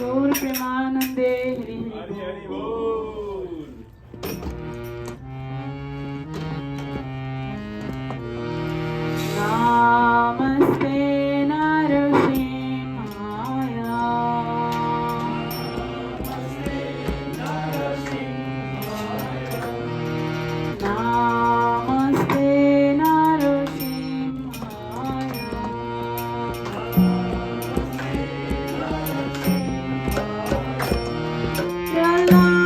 गौर प्रेमानंदे हरी हरी हरी बोल. नमस्ते नरसिंहाय नमस्ते प्रल्हाद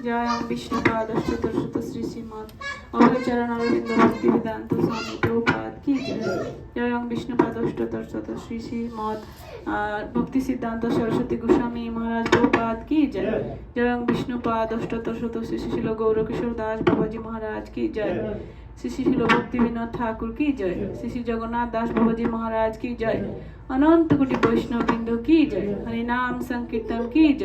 जय ओम विष्णुपाद चतुर्शत श्री श्रीमद अभयचरण अरविंद भक्ति वेदांत स्वामी प्रभुपाद की जय। जय ओम विष्णुपाद चतुर्शत श्री श्रीमद भक्ति सिद्धांत सरस्वती गोस्वामी महाराज प्रभुपाद की जय। जय ओम विष्णुपाद चतुर्शत श्री शिल गौर किशोर दास बाबाजी महाराज की जय। श्री शिल भक्ति विनोद ठाकुर की जय। श्री श्री जगन्नाथ दास बाबाजी महाराज की जय। अनंत कोटि वैष्णव बिंदु की जय। हरि नाम संकीर्तन की जय।